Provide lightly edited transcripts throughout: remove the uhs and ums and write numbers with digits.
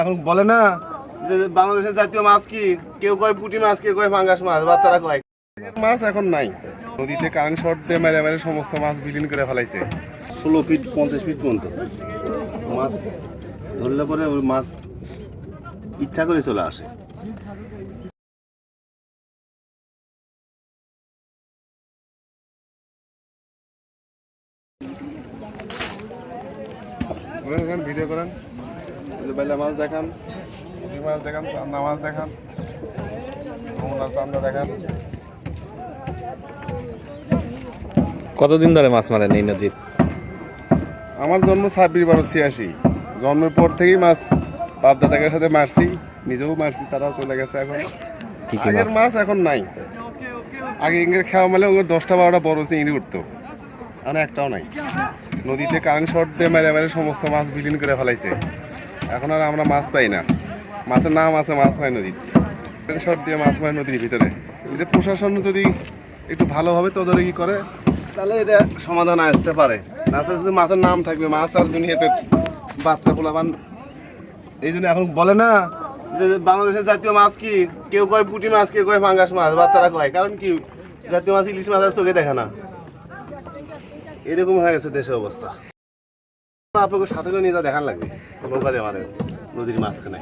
এখন বলে না যে বাংলাদেশের জাতীয় মাছ কি, কেউ কয় পুঁটি মাছ, কেউ কয় পাঙ্গাস মাছ, বাচ্চারা কয়। মাছ এখন নাই, নদীতে কারেন্ট শর্ট দিয়ে মেরে মেরে সমস্ত মাছ বিলীন করে ফেলাইছে। 16 ফিট 50 ফিট পর্যন্ত মাছ ধরলে পরে ওই মাছ ইচ্ছা করে চলে আসে। ভিডিও করেন, বেলা মাছ দেখান, মাছ দেখান, চান্দা মাছ দেখান, চান্দা দেখান। কতদিন ধরে মাছ মারেন এই নদীর? আমার জন্ম 26/12/86। জন্মের পর থেকেই মাছ বাপ দাদাদের সাথে মারছি, নিজেও মারছি, তারা চলে গেছে। এখন আগের মাছ এখন নাই। আগে ইংরেজ খাওয়া মেলে ওগুলো 10টা-12টা বড় চিংড়ি উঠতো, আর একটাও নাই। নদীতে কারেন্ট শর্ট দিয়ে মেরে মেরে সমস্ত মাছ বিলীন করে ফেলাইছে। এখন আর আমরা মাছ পাই না। মাছের নাম আছে, মাছ হয় নদীতে। কারেন্ট শর্ট দিয়ে মাছ মারে নদীর ভিতরে। যদি প্রশাসন যদি একটু ভালোভাবে তদারকি করে তাহলে এটা সমাধান আসতে পারে। না শুধু মাছের নাম থাকবে, মাছ আর দুনিয়াতে বাচ্চা পোলাবান। এই জন্য এখন বলে না যে বাংলাদেশের জাতীয় মাছ কি, কেউ কয় পুঁটি মাছ, কেউ কয় পাঙ্গাস মাছ, বাচ্চারা কয়। কারণ কি, জাতীয় মাছ ইলিশ মাছ আর চোখে দেখে না। এরকম হয়ে গেছে দেশের অবস্থা। আপনাকে সাথে করে নিয়ে যা দেখার লাগবে, নৌকা দিয়ে মারে নদীর মাঝখানে,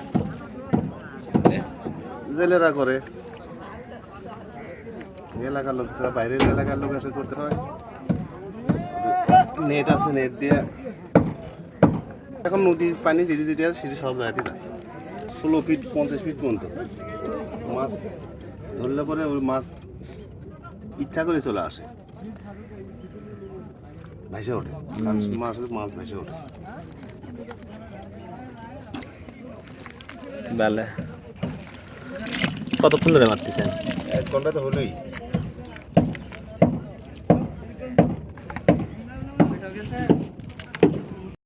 জেলেরা করে, এলাকার লোক ছাড়া বাইরের এলাকার লোক এসে করতে হয়। নেট আছে, নেট দিয়ে এখন নদীর পানি যেটি যেটি আছে সেটি সব জায়গাতে যায়। 16 ফিট 50 ফিট পর্যন্ত মাছ ধরলে পরে ওই মাছ ইচ্ছা করে চলে আসে, ভেসে ওঠে। মাছ ভেসে ওঠে। কতক্ষণ ধরে মারতেছেন? 1 ঘন্টা তো হলোই।